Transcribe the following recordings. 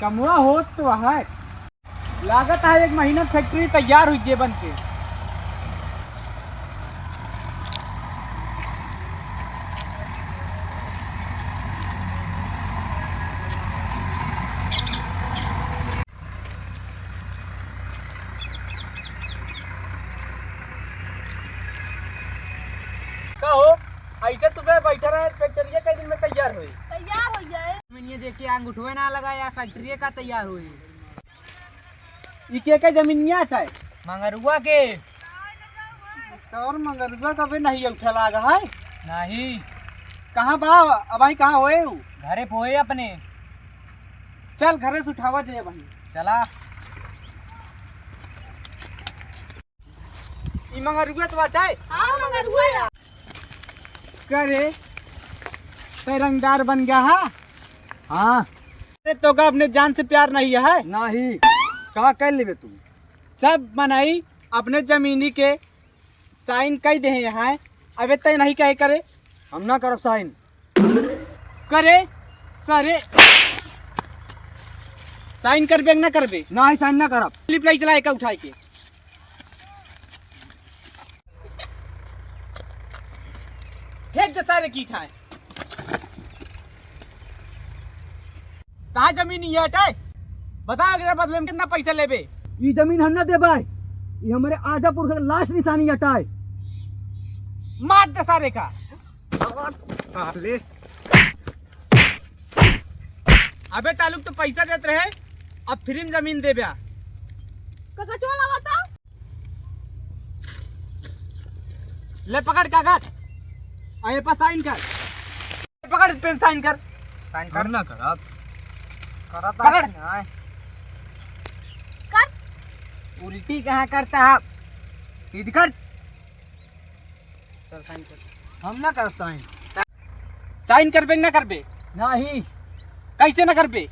कमुआ हो तो है। लागत है 1 महीना फैक्ट्री तैयार हुई जे बन के। कहो ऐसे तुम्हें बैठा रहे फैक्ट्री कई दिन में तैयार हुई। तैयार हो जाए मैंने देख के अंगूठे ना लगाया फैक्ट्री का तैयार हुई। इके के जमीनिया हटाए मंगरुआ के और मंगरुआ कभी नहीं उठा लागा है। नहीं कहाँ बा अब आई कहाँ होए उ? घरे पोए अपने। चल घरे से उठावा जाए भाई। चला ई मंगरुआ तो हटाए। हाँ मंगरुआ करे ते रंगदार बन गया है। हाँ तो का अपने जान से प्यार नहीं है। नहीं कहाँ कर लेबे तू। सब बनाई अपने जमीनी के साइन कई दे यहाँ। अबे तय नहीं कहे करे हम ना करब साइन। करे सरे साइन करबे ना करबे ना ही साइन ना करब। क्लिप नहीं चलाए का उठाए के। फेंक दे सारे की ठाए। कहाँ जमीन ये हटाए बता अगर बदले में कितना पैसा लेबे। ये जमीन हम ना दे भाई। ये हमारे आजापुर का लास्ट निशानी हटाए। मार दे सारे का। ले अबे तालुक तो पैसा देते रहे अब फ्री में जमीन दे ब्या। चोला बता ले पकड़ कागज आए पास साइन कर। पकड़ पेन साइन कर। साइन कर ना करब पकड़ कर उल्टी कहाँ करता है सीध कर। चल साइन कर। हम ना करब साइन। साइन करबे ना करबे नहीं कैसे ना करबे।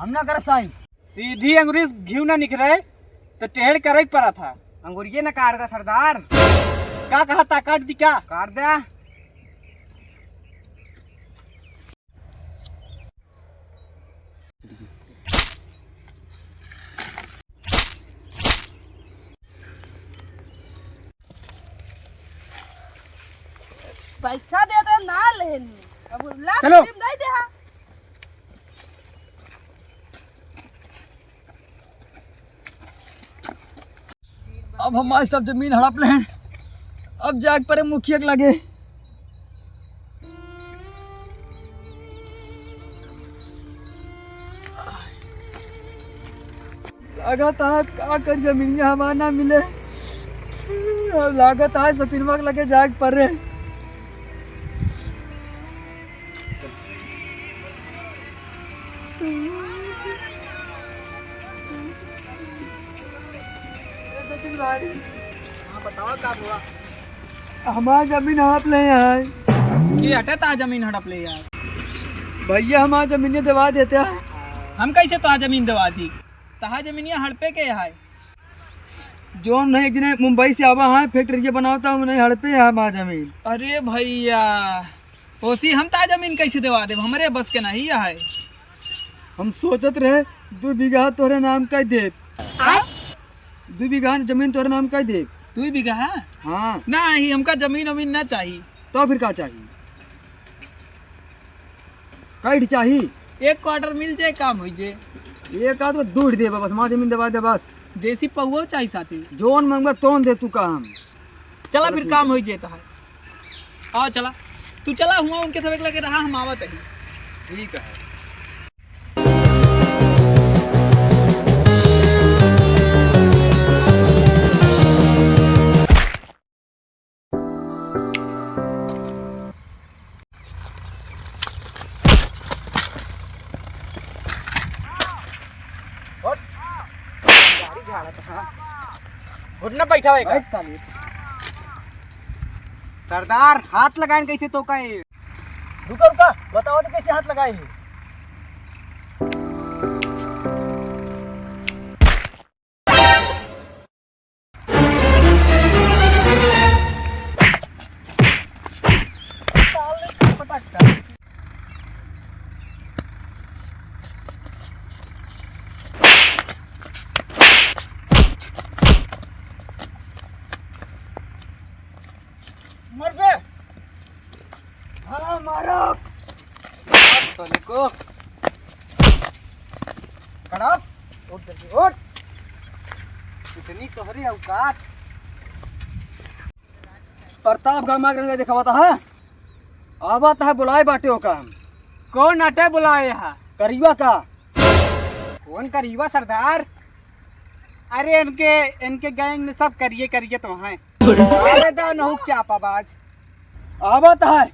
हम ना करब साइन। सीधी अंगुरी घी ना निकले तो टेढ़ करे पड़ा था। अंगूरिये ना काट दा सरदार। क्या कहा था काट दी क्या। काट दे पैसा दे दे ना लेनी अब लाख चलो। नहीं दे। हाँ अब हमारी सब जमीन हड़प ले हैं। अब जाग पर मुखिया के लगे। लागत है का कर जमीन हमारा ना मिले। लागत है सचिनवा के लगे जाग पर रहे। बताओ क्या हुआ। हमारा जमीन हड़प ले है। की हटा जमीन हड़प ले यार। भैया हमारा जमीन दबा देते हैं। हम कैसे तो जमीन दवा दी तहा जमीनिया हड़पे के है। जो नहीं एक दिन मुंबई से आवा है फैक्ट्री बनाता हूँ नहीं हड़पे है हमारा जमीन। अरे भैया ओसी हम ता जमीन कैसे दवा दे हमारे बस के नहीं है। हम सोचत रहे 2 बीघा तोरे नाम कह दे। 2 बीघा जमीन तोरे नाम कह दे। 2 बीघा है हाँ नहीं हमका जमीन वमीन ना चाहिए। तो फिर क्या चाहिए। कैठ चाहिए 1 क्वार्टर मिल जाए काम हो जाए। एक आध दूर दे बस हमारा जमीन दबा दे बस। देसी पहुआ चाहिए साथी। जोन मंगवा तोन दे तू का हम। चला फिर काम हो जाता है। आओ चला तू चला हुआ उनके सब एक लगे रहा हम आवत है। ठीक है। घुटना बैठा हुआ है। सरदार हाथ लगाए कैसे तो का रुका रुका बताओ तो कैसे हाथ लगाए हैं। मर बे। हाँ मारो सोने को खड़ा उठ जल्दी उठ। इतनी तोहरी औकात। प्रतापगढ़ में दिखावाता है, आवत है बुलाए बाटे का। कौन अटे बुलाए यहाँ? करीबा का कौन करीबा सरदार? अरे इनके इनके गैंग में सब करिए तो हैं। अरे दा नहुक चापाबाज आवत है,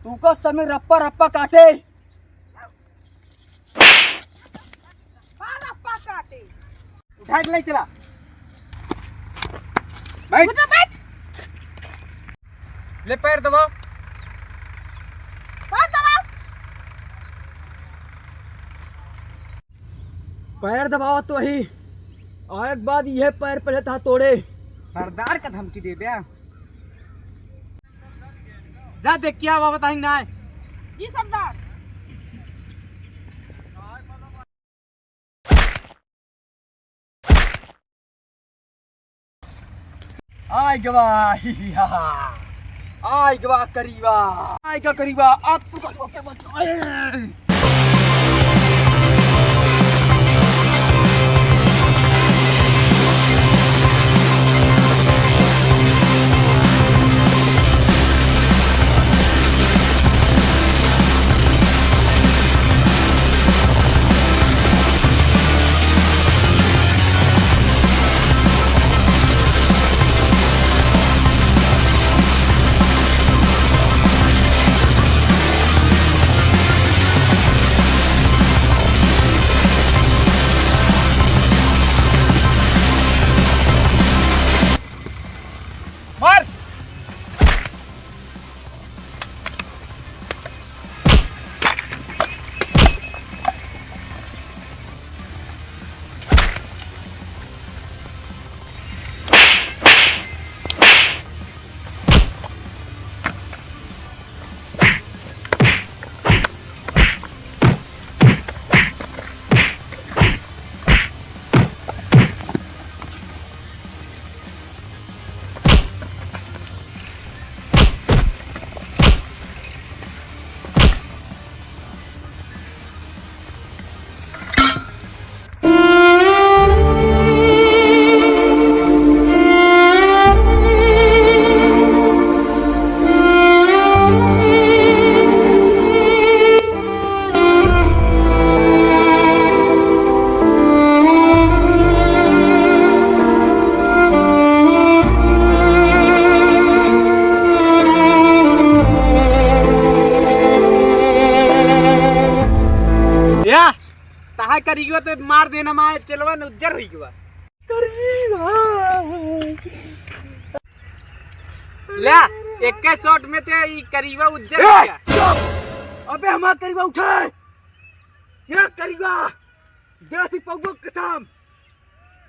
तू का समय रप्पा रप्पा काटे। रप्पा काटे। उठा के ले चला। बैठ उठो बैठ। ले पैर दबाओ। पैर दबाओ। पैर दबावा तो ही आए के बाद यह पैर पहले था तोड़े। सरदार का धमकी दे बे। जा देख क्या हुआ बताएंगे ना। जी सरदार। आय गवा आय गवा करीबा आय का करीबा अब तू का ओके बच। मार। या ताहा करीबा तो मार देना माए चलवा न उज्जर हुई गवा। ला एक शॉट में ते ई करीबा उज्जर हो गया। अबे हमारा करीबा उठा ये करीबा देसी पगो कसम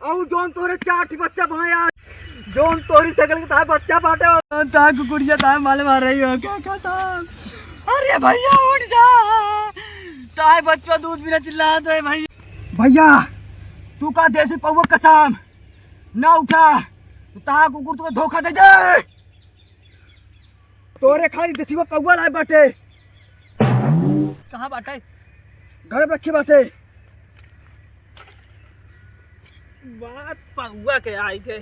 और जोन तोरे चार बच्चा भाया जोन तोरी सकल के ता बच्चा बाटे ता कुकुड़िया ता माल मार रही हो क्या कसम। अरे भैया उठ जा ताए बच्चा दूध बिना चिल्ला तो है भाई। भैया तू का देसी पगो कसम ना उठा ता कुकुर तुको धोखा दे दे। तोरे खाली देसी को पगवा लाए बाटे। कहाँ बाटे? घर में रखी बाटे। बात पहुआ के आई के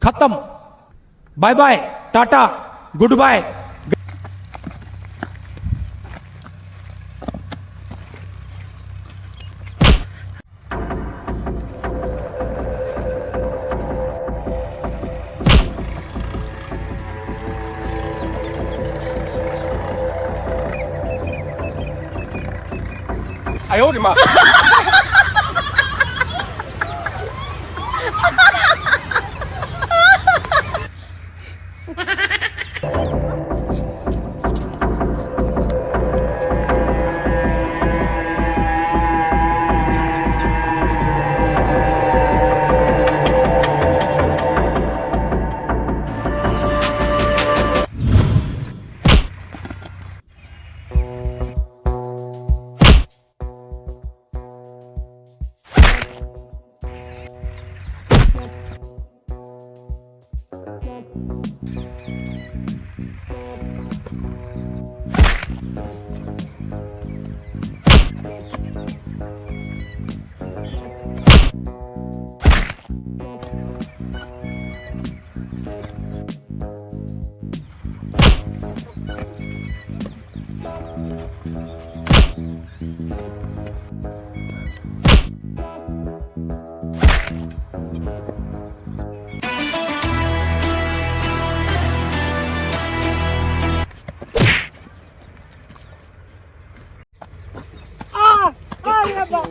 खत्म। बाय बाय टाटा गुड बाय।哎呦我的妈！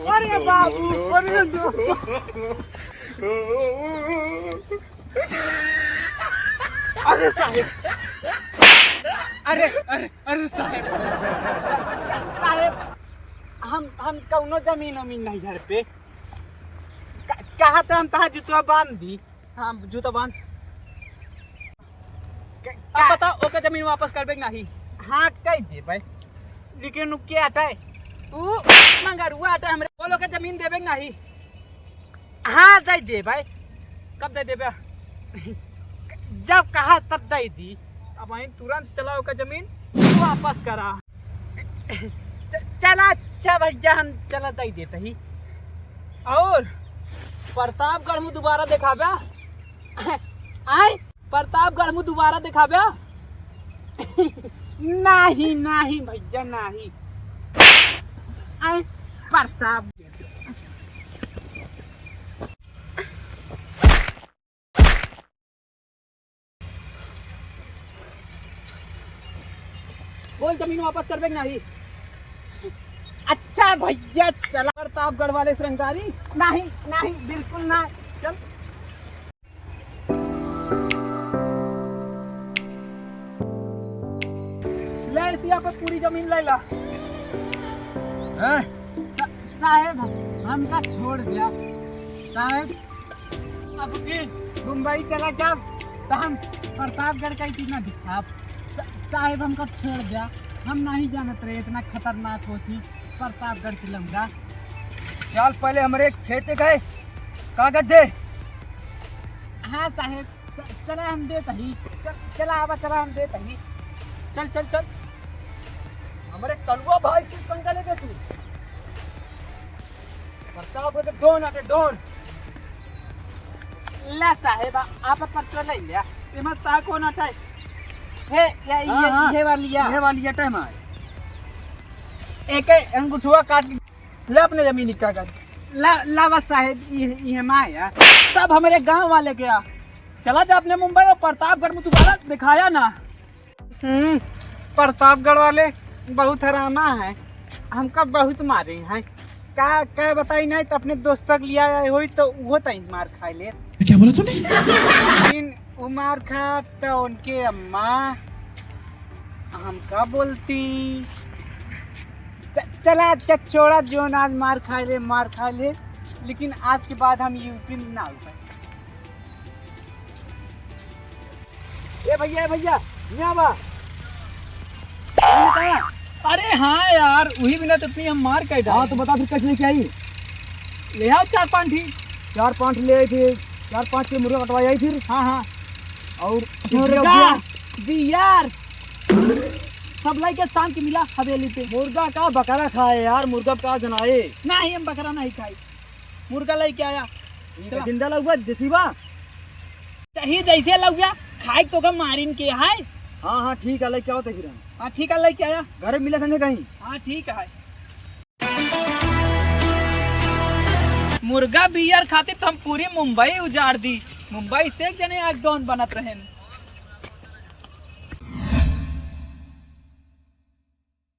अरे बाबू अरे अरे साहेब अरे अरे अरे साहेब साहेब हम कौनो जमीन वमीन नहीं घर पे कहा था हम तहा जूता बांध दी। हाँ जूता बांध। अब बताओ ओके जमीन वापस करबे नहीं? हाँ कह दे भाई लेकिन क्या हटाए तू मंगरुआ हटे हमरे बोलो के जमीन देबे नहीं? हाँ दे दे भाई कब दे देबे? जब कहा तब दे दी। अब वहीं तुरंत चलाओ का जमीन वापस करा। चला अच्छा भैया हम चला दे देते ही। और प्रतापगढ़ में दोबारा दिखाबे? आए प्रतापगढ़ में दोबारा दिखाबे? नहीं नहीं भैया नहीं। आए प्रताप बोल जमीन वापस करबे नहीं? अच्छा भैया चला। प्रतापगढ़ वाले श्रृंगारी नहीं नहीं बिल्कुल ना चल। ले इसी यहाँ पे पूरी जमीन ले ला। साहेब हमका छोड़ दिया साहेब। अब की मुंबई चला जब तो हम प्रतापगढ़ का इतना दिखा साहेब हमका छोड़ दिया। हम नहीं जानत रहे इतना खतरनाक होती प्रतापगढ़ की लंगा। चल पहले हमारे खेते गए कागज दे। हाँ साहेब चला हम दे तही चला आवा चला हम दे तही। चल चल चल हमारे कलुआ भाई से पंगा लेके तू प्रतापगढ़ डोन आटे डोन। ला साहेब आप पत्र ले लिया। इमा ता कौन हटाए? हे ये वाली ये वाली है टाइम आए। एक अंगूठा काट ले अपने जमीनी कागज। ला बस साहेब ये माया सब हमारे गांव वाले के आ चला जा अपने मुंबई और प्रतापगढ़ में दोबारा दिखाया ना। प्रतापगढ़ वाले बहुत हरामा है हमका बहुत मारे हैं। क्या बताई नहीं तो अपने दोस्तों के लिया हुई तो वो तई मार खाए ले। क्या बोला तूने? लेकिन वो मार खा तो उनके अम्मा हमका बोलती चला छोड़ा जो आज मार खा ले लेकिन आज के बाद हम यूपी में ना उठे। ए भैया यहाँ बा। अरे हाँ यार वही बिना तो इतनी हम मार के। हाँ तो बता फिर कच लेके आई? ले आओ 4-5 ले आई फिर 4-5 के मुर्गा कटवाई आई फिर। हाँ हाँ और मुर्गा बियार सब लाई के शाम की मिला हवेली पे। मुर्गा का बकरा खाए यार मुर्गा का जनाए नहीं हम बकरा नहीं खाई मुर्गा लाई के आया। जिंदा लगवा जसीबा सही जैसे लग गया खाई तो का मारिन के है। हाँ ठीक है लेके आओ फिर। हाँ ठीक है लेके आया घर मिले संगे कहीं। हाँ ठीक है। मुर्गा बियर खातिर तो हम पूरी मुंबई उजाड़ दी। मुंबई से एक जने आज डॉन बनत रहे।